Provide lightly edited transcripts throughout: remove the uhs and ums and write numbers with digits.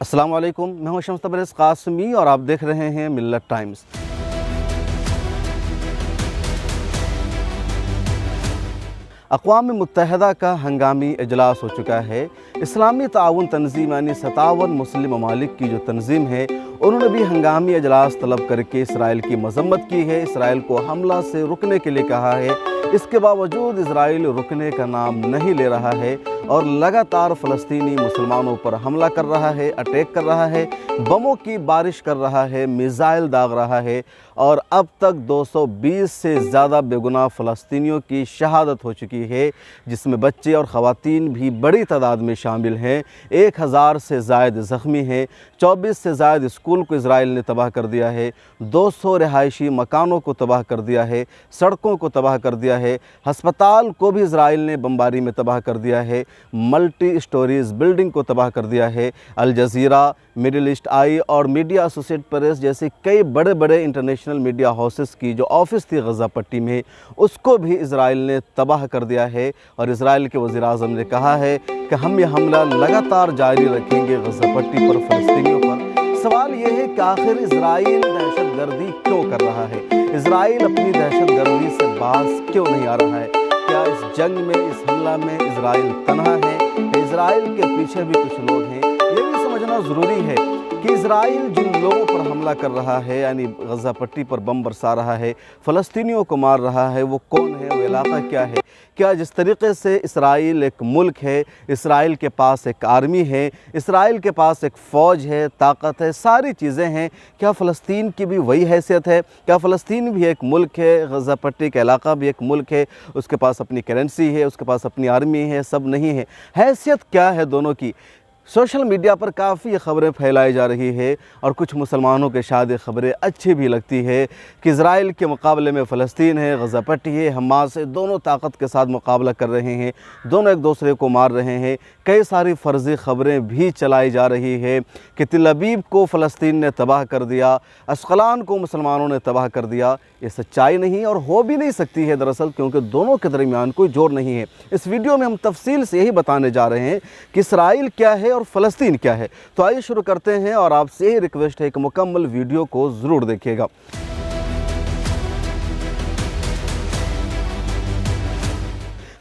अस्सलाम वालेकुम, मैं हूं शम्स तबरेज़ क़ासिमी और आप देख रहे हैं मिल्लत टाइम्स। अक़वाम मुत्तहिदा का हंगामी इजलास हो चुका है। इस्लामी ताउन तंज़ीम यानी 57 मुस्लिम ममालिक की जो तंज़ीम है, उन्होंने भी हंगामी इजलास तलब करके इसराइल की मज़म्मत की है, इसराइल को हमला से रुकने के लिए कहा है। इसके बावजूद इसराइल रुकने का नाम नहीं ले रहा है और लगातार फ़लस्तीनी मुसलमानों पर हमला कर रहा है, अटैक कर रहा है, बमों की बारिश कर रहा है, मिज़ाइल दाग रहा है और अब तक 220 से ज़्यादा बेगुनाह फ़लस्तीनियों की शहादत हो चुकी है, जिसमें बच्चे और ख़वातीन भी बड़ी तादाद में शामिल हैं। 1000 से ज़ायद ज़ख्मी हैं, 24 से ज़ायद स्कूल को इसराइल ने तबाह कर दिया है, 200 रिहायशी मकानों को तबाह कर दिया है, सड़कों को तबाह कर दिया है, हस्पताल को भी इसराइल ने बमबारी में तबाह कर दिया है, मल्टी स्टोरीज़ बिल्डिंग को तबाह कर दिया है। अल जज़ीरा, मिडिल ईस्ट आई और मीडिया एसोसिएटेड प्रेस जैसे कई बड़े बड़े इंटरनेशनल मीडिया हाउसेस की जो ऑफिस थी गज़ा पट्टी में, उसको भी इसराइल ने तबाह कर दिया है। और इसराइल के वज़ीर-ए-आज़म ने कहा है कि हम ये हमला लगातार जारी रखेंगे गज़ा पट्टी पर, फ़लस्तीनियों पर। सवाल ये है कि आखिर इसराइल दहशतगर्दी क्यों कर रहा है? इसराइल अपनी दहशतगर्दी से बाज क्यों नहीं आ रहा है? क्या इस जंग में, इस हमला में इसराइल तन्हा है? इसराइल के पीछे भी कुछ लोग हैं? ये भी समझना ज़रूरी है कि इसराइल जिन लोगों पर हमला कर रहा है, यानी गज़ा पट्टी पर बम बरसा रहा है, फ़लस्तीनियों को मार रहा है, वो कौन है, वो इलाका क्या है? क्या जिस तरीक़े से इसराइल एक मुल्क है, इसराइल के पास एक आर्मी है, इसराइल के पास एक फ़ौज है, ताकत है, सारी चीज़ें हैं, क्या फ़लस्तीन की भी वही हैसियत है? क्या फ़लस्तीन भी एक मुल्क है, गज़ा पट्टी का इलाका भी एक मुल्क है, उसके पास अपनी करेंसी है, उसके पास अपनी आर्मी है, सब नहीं है? हैसियत क्या है दोनों की? सोशल मीडिया पर काफ़ी ख़बरें फैलाई जा रही है और कुछ मुसलमानों के शायद ख़बरें अच्छी भी लगती है कि इसराइल के मुकाबले में फ़लस्तीन है, गज़ा पट्टी है, हमास है, दोनों ताकत के साथ मुकाबला कर रहे हैं, दोनों एक दूसरे को मार रहे हैं। कई सारी फ़र्ज़ी ख़बरें भी चलाई जा रही है कि तिल अबीब को फ़लस्तीन ने तबाह कर दिया, अस्क़लान को मुसलमानों ने तबाह कर दिया। ये सच्चाई नहीं और हो भी नहीं सकती है दरअसल, क्योंकि दोनों के दरमियान कोई जोड़ नहीं है। इस वीडियो में हम तफसील से यही बताने जा रहे हैं कि इसराइल क्या है और फ़लस्तीन क्या है। तो आइए शुरू करते हैं और आपसे यही रिक्वेस्ट है कि मुकम्मल वीडियो को ज़रूर देखिएगा।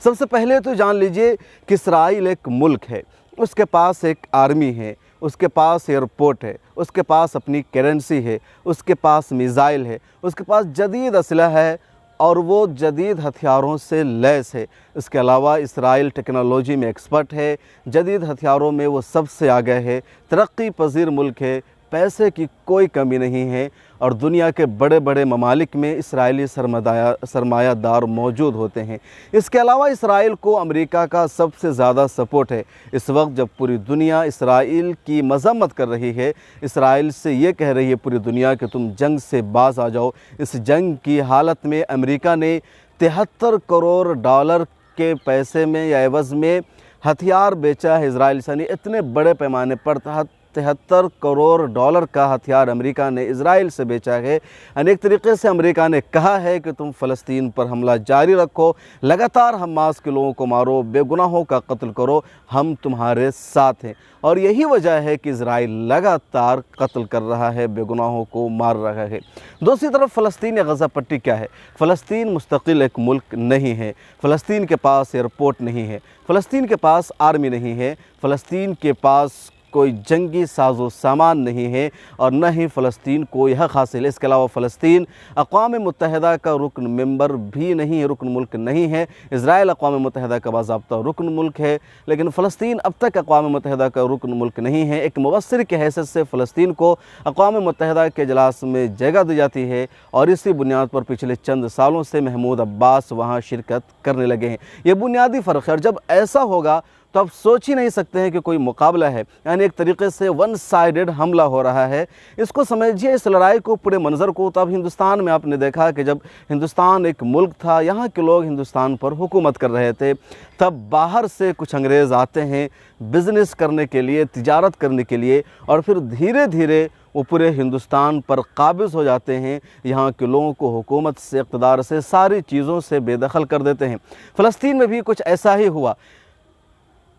सबसे पहले तो जान लीजिए कि इसराइल एक मुल्क है, उसके पास एक आर्मी है, उसके पास एयरपोर्ट है, उसके पास अपनी करेंसी है, उसके पास मिज़ाइल है, उसके पास जदीद असलहा है और वो जदीद हथियारों से लैस है। इसके अलावा इसराइल टेक्नोलॉजी में एक्सपर्ट है, जदीद हथियारों में वो सबसे आगे है, तरक्की पजीर मुल्क है, पैसे की कोई कमी नहीं है और दुनिया के बड़े बड़े ममालिक में इसराइली सरमायादार मौजूद होते हैं। इसके अलावा इसराइल को अमेरिका का सबसे ज़्यादा सपोर्ट है। इस वक्त जब पूरी दुनिया इसराइल की मज़म्मत कर रही है, इसराइल से ये कह रही है पूरी दुनिया कि तुम जंग से बाज आ जाओ, इस जंग की हालत में अमेरिका ने 73 करोड़ डॉलर के पैसे में या एवज़ में हथियार बेचा है इसराइल से। इतने बड़े पैमाने पर 73 करोड़ डॉलर का हथियार अमेरिका ने इसराइल से बेचा है। अनेक तरीक़े से अमेरिका ने कहा है कि तुम फ़लस्तीन पर हमला जारी रखो, लगातार हमास के लोगों को मारो, बेगुनाहों का कत्ल करो, हम तुम्हारे साथ हैं। और यही वजह है कि इसराइल लगातार कत्ल कर रहा है, बेगुनाहों को मार रहा है। दूसरी तरफ फ़लस्तीन या गज़ा पट्टी क्या है? फ़लस्तीन मुस्तकिल एक मुल्क नहीं है, फ़लस्तीन के पास एयरपोर्ट नहीं है, फ़लस्तीन के पास आर्मी नहीं है, फ़लस्तीन के पास कोई जंगी साजो सामान नहीं है और न ही फ़लस्तीन को यह हासिल है। इसके अलावा फ़लस्तीन अक़वाम मुत्तहिदा का रुकन मेंबर भी नहीं है, रुकन मुल्क नहीं है। इसराइल अक़वाम मुत्तहिदा का बाज़ाब्ता रुकन मुल्क है, लेकिन फ़लस्तीन अब तक अक़वाम मुत्तहिदा का रुकन मुल्क नहीं है। एक मुबस्सिर की हैसियत से फ़लस्तीन को अक़वाम मुत्तहिदा के इजलास में जगह दी जाती है और इसी बुनियाद पर पिछले चंद सालों से महमूद अब्बास वहाँ शिरकत करने लगे हैं। ये बुनियादी फ़र्क है और जब ऐसा होगा तो आप सोच ही नहीं सकते हैं कि कोई मुकाबला है, यानी एक तरीक़े से वन साइडेड हमला हो रहा है। इसको समझिए, इस लड़ाई को, पूरे मंज़र को। तब हिंदुस्तान में आपने देखा कि जब हिंदुस्तान एक मुल्क था, यहाँ के लोग हिंदुस्तान पर हुकूमत कर रहे थे, तब बाहर से कुछ अंग्रेज़ आते हैं बिज़नेस करने के लिए, तिजारत करने के लिए, और फिर धीरे धीरे वो पूरे हिंदुस्तान पर काबिज़ हो जाते हैं, यहाँ के लोगों को हुकूमत से, इक़्तिदार से, सारी चीज़ों से बेदखल कर देते हैं। फ़लस्तीन में भी कुछ ऐसा ही हुआ।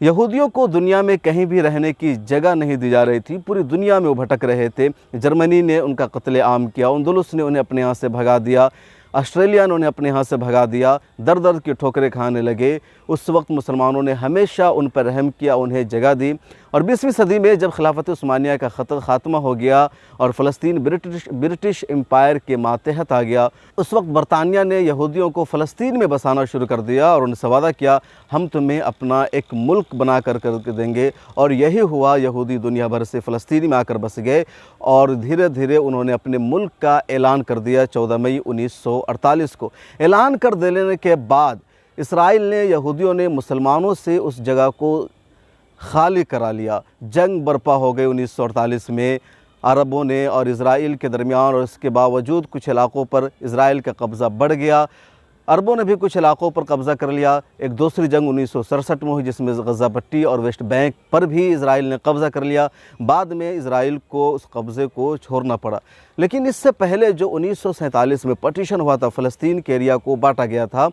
यहूदियों को दुनिया में कहीं भी रहने की जगह नहीं दी जा रही थी, पूरी दुनिया में वो भटक रहे थे। जर्मनी ने उनका कत्ले-आम किया, अंदलुस ने उन्हें अपने यहाँ से भगा दिया, ऑस्ट्रेलिया ने उन्हें अपने यहाँ से भगा दिया, दर दर की ठोकरें खाने लगे। उस वक्त मुसलमानों ने हमेशा उन पर रहम किया, उन्हें जगह दी। और 20वीं सदी में जब खिलाफत उस्मानिया का खात्मा हो गया और फ़लस्तीन ब्रिटिश एम्पायर के मातहत आ गया, उस वक्त बरतानिया ने यहूदियों को फ़लस्तीन में बसाना शुरू कर दिया और उनसे वादा किया, हम तुम्हें अपना एक मुल्क बना कर देंगे। और यही हुआ, यहूदी दुनिया भर से फ़लस्तीन में आकर बस गए और धीरे धीरे उन्होंने अपने मुल्क का ऐलान कर दिया 14 मई 1948 को। ऐलान कर देने के बाद इसराइल ने, यहूदियों ने मुसलमानों से उस जगह को खाली करा लिया। जंग बर्पा हो गई 1948 में अरबों ने और इज़राइल के दरमियान, और इसके बावजूद कुछ इलाक़ों पर इज़राइल का कब्ज़ा बढ़ गया। अरबों ने भी कुछ इलाक़ों पर कब्ज़ा कर लिया। एक दूसरी जंग 1967 में हुई जिसमें गज़ा पट्टी और वेस्ट बैंक पर भी इज़राइल ने कब्ज़ा कर लिया। बाद में इज़राइल को उस कब्ज़े को छोड़ना पड़ा। लेकिन इससे पहले जो 1947 में पार्टीशन हुआ था, फ़लस्तीन के एरिया को बांटा गया था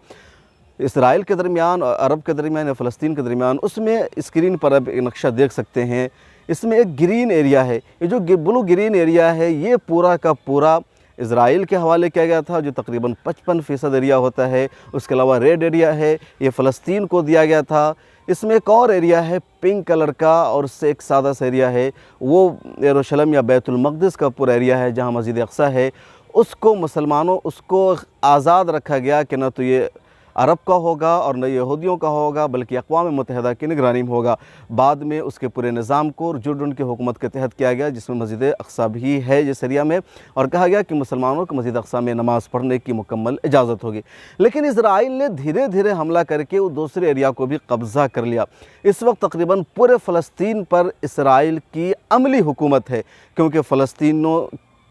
इसराइल के दरमियान और अरब के दरमियान या फ़लस्तीन के दरमियान, उसमें स्क्रीन पर अब एक नक्शा देख सकते हैं। इसमें एक ग्रीन एरिया है, ये जो ब्लू ग्रीन एरिया है ये पूरा का पूरा इज़राइल के हवाले किया गया था, जो तकरीबन 55% एरिया होता है। उसके अलावा रेड एरिया है, ये फ़लस्तीन को दिया गया था। इसमें एक और एरिया है पिंक कलर का, और उससे एक सादा सा एरिया है, वो यरूशलेम या बैतुल मक़दिस का पूरा एरिया है जहाँ मस्जिद अक़सा है। उसको मुसलमानों, उसको आज़ाद रखा गया कि न तो ये अरब का होगा और न यहूदियों का होगा, बल्कि अक़वाम मुत्तहिदा की निगरानी में होगा। बाद में उसके पूरे निज़ाम को जुर्डन की हुकूमत के तहत किया गया, जिसमें मस्जिद अक़सा भी है इस एरिया में, और कहा गया कि मुसलमानों को मस्जिद अक़सा में नमाज़ पढ़ने की मुकम्मल इजाज़त होगी। लेकिन इज़राइल ने धीरे धीरे हमला करके वो दूसरे एरिया को भी कब्ज़ा कर लिया। इस वक्त तकरीबन पूरे फ़लस्तीन पर इज़राइल की अमली हुकूमत है, क्योंकि फ़लस्तीनों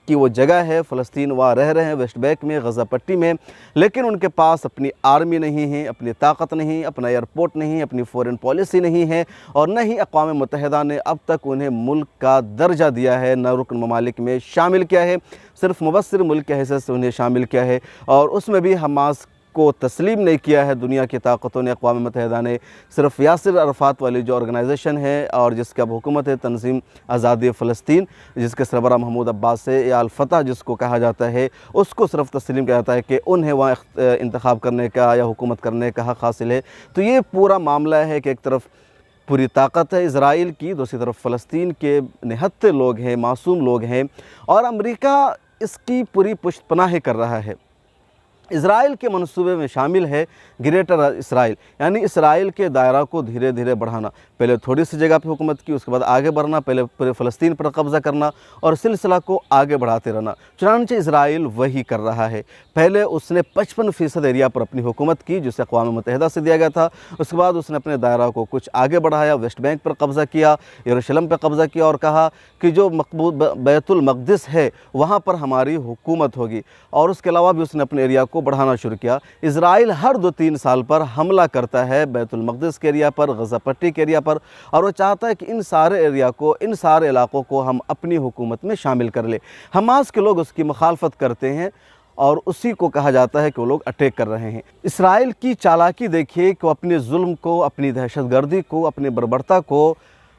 की वो जगह है, फ़लस्तीन वहाँ रह रहे हैं वेस्ट बैंक में, गज़ा पट्टी में, लेकिन उनके पास अपनी आर्मी नहीं है, अपनी ताकत नहीं, अपना एयरपोर्ट नहीं, अपनी फ़ॉरेन पॉलिसी नहीं है, और न ही अक़वाम मुत्तहिदा ने अब तक उन्हें मुल्क का दर्जा दिया है, न रुकन ममालिक में शामिल किया है, सिर्फ मुबस्सिर मुल्क के हैसियत से उन्हें शामिल किया है। और उसमें भी हमास को तस्लीम नहीं किया है दुनिया की ताकतों ने, अक़वाम मुत्तहिदा ने। सिर्फ यासिर अरफ़ात वाली जो ऑर्गेनाइजेशन है और जिसकी अब हुकूमत है, तंज़ीम आज़ादी फ़लस्तीन, जिसके सरबराह महमूद अब्बास है, या अल-फ़तह जिसको कहा जाता है, उसको सिर्फ तस्लीम किया जाता है कि उन्हें वहाँ इंतखाब करने का या हुकूमत करने का हक़ हासिल है। तो ये पूरा मामला है कि एक तरफ पूरी ताकत है इज़राइल की, दूसरी तरफ फ़लस्तीन के निहत्ते लोग हैं, मासूम लोग हैं, और अमेरिका इसकी पूरी पुष्टपनाही कर रहा है। इज़राइल के मंसूबे में शामिल है ग्रेटर इसराइल, यानी इसराइल के दायरा को धीरे धीरे बढ़ाना। पहले थोड़ी सी जगह पे हुकूमत की, उसके बाद आगे बढ़ना, पहले पूरे फ़लस्तीन पर कब्ज़ा करना और सिलसिला को आगे बढ़ाते रहना। चुनांचे इज़राइल वही कर रहा है। पहले उसने 55% एरिया पर अपनी हुकूमत की, जिसे अक़वाम मुत्तहिदा से दिया गया था। उसके बाद उसने अपने दायरा को कुछ आगे बढ़ाया, वेस्ट बैंक पर कब्ज़ा किया, यरूशलेम पर कब्ज़ा किया, और कहा कि जो मक़बूल बैतुल मक़दिस है वहाँ पर हमारी हुकूमत होगी। और उसके अलावा भी उसने अपने एरिया को बढ़ाना शुरू किया। इज़राइल हर 2-3 साल पर हमला करता है बैतुल मक़दिस के एरिया पर, गज़ा पट्टी के एरिया पर, और वो चाहता है कि इन सारे एरिया को, इन सारे इलाक़ों को हम अपनी हुकूमत में शामिल कर ले। हमास के लोग उसकी मुखालफत करते हैं और उसी को कहा जाता है कि वो लोग अटैक कर रहे हैं। इसराइल की चालाकी देखिए कि वो अपने जुल्म को, अपनी दहशतगर्दी को, अपनी बर्बरता को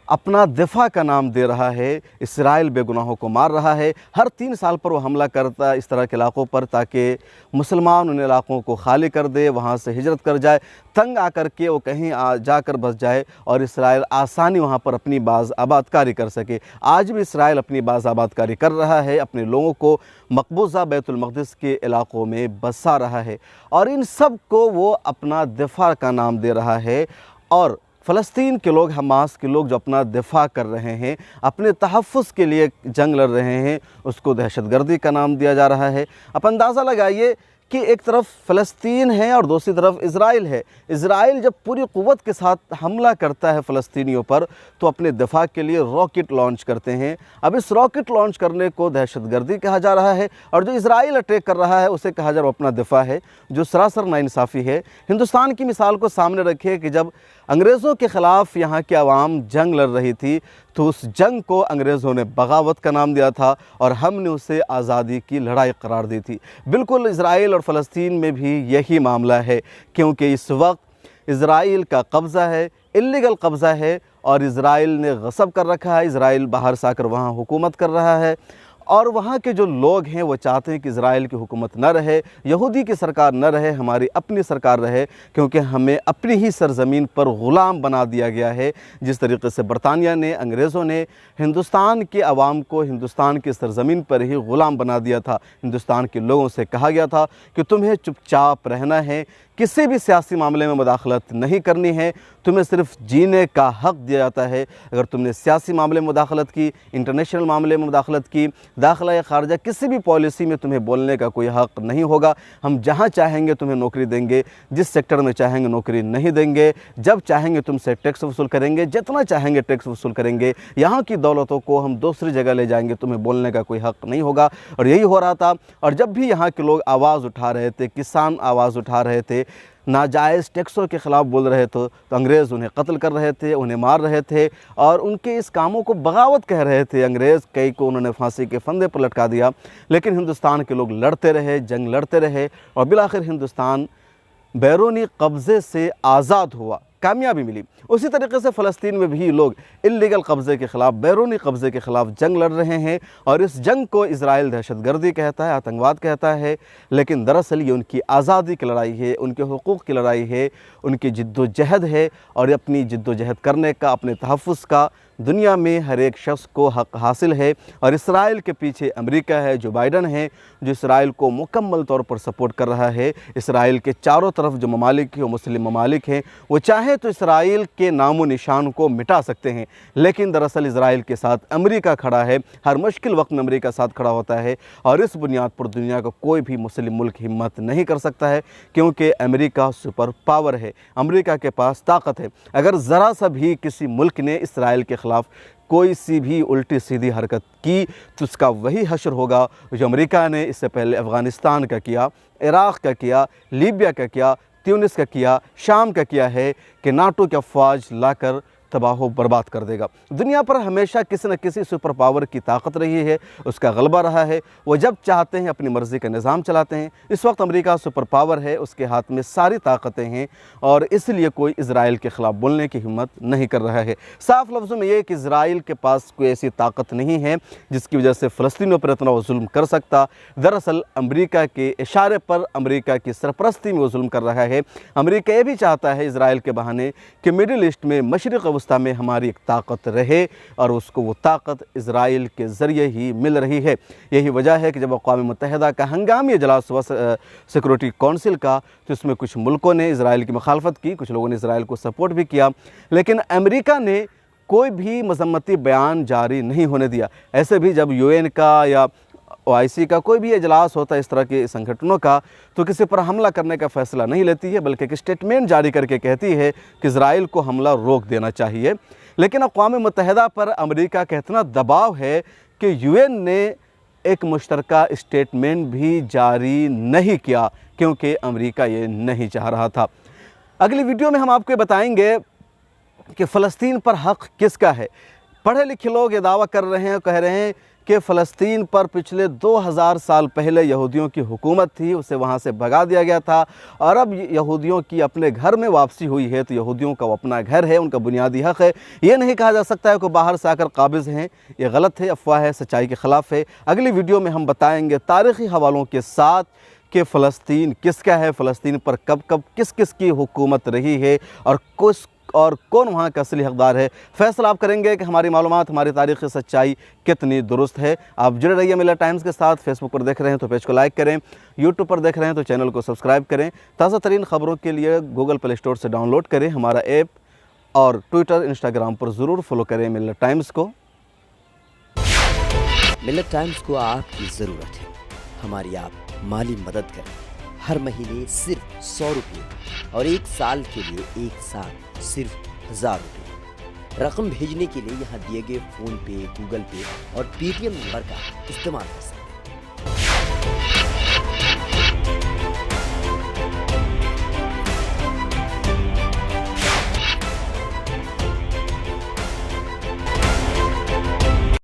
अपना दिफा का नाम दे रहा है। इसराइल बेगुनाहों को मार रहा है। हर 3 साल पर वो हमला करता है इस तरह के इलाक़ों पर, ताकि मुसलमान उन इलाक़ों को खाली कर दे, वहाँ से हिजरत कर जाए, तंग आकर के वो कहीं जाकर बस जाए और इसराइल आसानी वहाँ पर अपनी बाज़ आबादकारी कर सके। आज भी इसराइल अपनी बाज़ आबादकारी कर रहा है, अपने लोगों को मकबूजा बैतुल मक़दिस के इलाक़ों में बसा रहा है, और इन सब को वो अपना दिफा का नाम दे रहा है। और फ़लस्तीन के लोग, हमास के लोग जो अपना दिफा कर रहे हैं, अपने तहफ़्फ़ुज़ के लिए जंग लड़ रहे हैं, उसको दहशतगर्दी का नाम दिया जा रहा है। आप अंदाज़ा लगाइए कि एक तरफ फ़लस्तीन है और दूसरी तरफ इज़राइल है। इज़राइल जब पूरी क़ुव्वत के साथ हमला करता है फ़लस्तीनियों पर, तो अपने दिफा के लिए रॉकेट लॉन्च करते हैं। अब इस रॉकेट लॉन्च करने को दहशतगर्दी कहा जा रहा है, और जो इज़राइल अटैक कर रहा है उसे कहा जा रहा है अपना दिफा है, जो सरासर नाइंसाफ़ी है। हिंदुस्तान की मिसाल को सामने रखिए कि जब अंग्रेज़ों के ख़िलाफ़ यहाँ की आवाम जंग लड़ रही थी, तो उस जंग को अंग्रेज़ों ने बगावत का नाम दिया था और हमने उसे आज़ादी की लड़ाई करार दी थी। बिल्कुल इज़राइल और फ़लस्तीन में भी यही मामला है, क्योंकि इस वक्त इज़राइल का कब्ज़ा है, इलीगल कब्ज़ा है और इज़राइल ने गसब कर रखा है। इज़राइल बाहर से आकर वहाँ हुकूमत कर रहा है और वहाँ के जो लोग हैं वो चाहते हैं कि इज़राइल की हुकूमत न रहे, यहूदी की सरकार न रहे, हमारी अपनी सरकार रहे, क्योंकि हमें अपनी ही सरज़मीन पर ग़ुलाम बना दिया गया है। जिस तरीके से बरतानिया ने, अंग्रेज़ों ने हिंदुस्तान के अवाम को हिंदुस्तान की सरज़मीन पर ही ग़ुलाम बना दिया था। हिंदुस्तान के लोगों से कहा गया था कि तुम्हें चुपचाप रहना है, किसी भी सियासी मामले में मुदाखलत नहीं करनी है, तुम्हें सिर्फ जीने का हक़ दिया जाता है। अगर तुमने सियासी मामले में मुदाखलत की, इंटरनेशनल मामले में मुदाखलत की, दाखिला या खारजा किसी भी पॉलिसी में तुम्हें बोलने का कोई हक़ नहीं होगा। हम जहाँ चाहेंगे तुम्हें नौकरी देंगे, जिस सेक्टर में चाहेंगे नौकरी नहीं देंगे, जब चाहेंगे तुमसे टैक्स वसूल करेंगे, जितना चाहेंगे टैक्स वसूल करेंगे, यहाँ की दौलतों को हम दूसरी जगह ले जाएंगे, तुम्हें बोलने का कोई हक़ नहीं होगा। और यही हो रहा था। और जब भी यहाँ के लोग आवाज़ उठा रहे थे, किसान आवाज़ उठा रहे थे, नाजायज़ टैक्सों के ख़िलाफ़ बोल रहे थे, तो अंग्रेज़ उन्हें कत्ल कर रहे थे, उन्हें मार रहे थे और उनके इस कामों को बगावत कह रहे थे। अंग्रेज़ कई को उन्होंने फांसी के फंदे पर लटका दिया, लेकिन हिंदुस्तान के लोग लड़ते रहे, जंग लड़ते रहे और बिलाखिर हिंदुस्तान बैरूनी कब्ज़े से आज़ाद हुआ, कामयाबी मिली। उसी तरीके से फ़लस्तीन में भी लोग इल्लीगल कब्ज़े के ख़िलाफ़, बैरूनी कब्ज़े के ख़िलाफ़ जंग लड़ रहे हैं और इस जंग को इज़राइल दहशतगर्दी कहता है, आतंकवाद कहता है, लेकिन दरअसल ये उनकी आज़ादी की लड़ाई है, उनके हुकूक़ की लड़ाई है, उनकी जिद्दोजहद है और अपनी जिद्दोजहद करने का, अपने तहफ़्फ़ुज़ का दुनिया में हर एक शख्स को हक़ हासिल है। और इसराइल के पीछे अमेरिका है, जो बाइडन है, जो इसराइल को मुकम्मल तौर पर सपोर्ट कर रहा है। इसराइल के चारों तरफ जो ममालिक हैं वो मुस्लिम ममालिक हैं, वो चाहे तो इसराइल के नामो निशान को मिटा सकते हैं, लेकिन दरअसल इसराइल के साथ अमेरिका खड़ा है। हर मुश्किल वक्त में अमेरिका साथ खड़ा होता है और इस बुनियाद पर दुनिया का कोई भी मुस्लिम मुल्क हिम्मत नहीं कर सकता है, क्योंकि अमेरिका सुपर पावर है, अमेरिका के पास ताकत है। अगर ज़रा सा भी किसी मुल्क ने इसराइल के ख़िलाफ़ कोई सी भी उल्टी सीधी हरकत की तो उसका वही हश्र होगा जो अमेरिका ने इससे पहले अफ़गानिस्तान का किया, इराक़ का किया, लीबिया का किया, ट्यूनिस का किया, शाम का किया है कि नाटो की अफ़वाज लाकर तबाह बर्बाद कर देगा। दुनिया पर हमेशा किसी न किसी सुपर पावर की ताकत रही है, उसका गलबा रहा है। वो जब चाहते हैं अपनी मर्ज़ी का निज़ाम चलाते हैं। इस वक्त अमेरिका सुपर पावर है, उसके हाथ में सारी ताकतें हैं और इसलिए कोई इज़राइल के ख़िलाफ़ बोलने की हिम्मत नहीं कर रहा है। साफ़ लफ्ज़ों में ये कि इज़राइल के पास कोई ऐसी ताकत नहीं है जिसकी वजह से फ़लस्तीनियों पर इतना वो जुल्म कर सकता। दरअसल अमेरिका के इशारे पर, अमेरिका की सरपरस्ती में वो जुल्म कर रहा है। अमेरिका ये भी चाहता है इज़राइल के बहाने कि मिडिल ईस्ट में, मशरिक़ वस्ता में हमारी एक ताकत रहे और उसको वो ताकत इज़राइल के ज़रिए ही मिल रही है। यही वजह है कि जब अक़वाम मुत्तहिदा का हंगामी इजलास हुआ सिक्योरिटी काउंसिल का, तो इसमें कुछ मुल्कों ने इज़राइल की मुखालफत की, कुछ लोगों ने इज़राइल को सपोर्ट भी किया, लेकिन अमेरिका ने कोई भी मज़म्मती बयान जारी नहीं होने दिया। ऐसे भी जब UN का या OIC का कोई भी इजलास होता है इस तरह के संगठनों का, तो किसी पर हमला करने का फ़ैसला नहीं लेती है, बल्कि एक स्टेटमेंट जारी करके कहती है कि इज़राइल को हमला रोक देना चाहिए। लेकिन अक़वाम मुत्तहिदा पर अमेरिका का इतना दबाव है कि UN ने एक मुश्तरका स्टेटमेंट भी जारी नहीं किया, क्योंकि अमेरिका ये नहीं चाह रहा था। अगली वीडियो में हम आपको बताएंगे कि फ़लस्तीन पर हक़ किसका है। पढ़े लिखे लोग ये दावा कर रहे हैं, कह रहे हैं कि फ़लस्तीन पर पिछले 2000 साल पहले यहूदियों की हुकूमत थी, उसे वहाँ से भगा दिया गया था और अब यहूदियों की अपने घर में वापसी हुई है, तो यहूदियों का वो अपना घर है, उनका बुनियादी हक़ है। ये नहीं कहा जा सकता है कि बाहर से आकर काबिज़ हैं, ये गलत है, अफवाह है, सच्चाई के ख़िलाफ़ है। अगली वीडियो में हम बताएंगे तारीख़ी हवालों के साथ कि फ़लस्तीन किसका है, फ़लस्तीन पर कब कब किस किस की हुकूमत रही है और कौन वहाँ का असली हक़दार है। फ़ैसला आप करेंगे कि हमारी मालूमात, हमारी तारीख़ सच्चाई कितनी दुरुस्त है। आप जुड़े रहिए मिलत टाइम्स के साथ। फेसबुक पर देख रहे हैं तो पेज को लाइक करें, यूट्यूब पर देख रहे हैं तो चैनल को सब्सक्राइब करें। ताज़ा तरीन ख़बरों के लिए गूगल प्ले स्टोर से डाउनलोड करें हमारा ऐप और ट्विटर, इंस्टाग्राम पर ज़रूर फॉलो करें मिलत टाइम्स को। मिलत टाइम्स को आपकी ज़रूरत है, हमारी आप माली मदद करें। हर महीने सिर्फ 100 रुपये और 1 साल के लिए एक साथ सिर्फ 1000 रुपये। रकम भेजने के लिए यहाँ दिए गए फ़ोन पे, गूगल पे और पेटीएम नंबर का इस्तेमाल कर सकते हैं।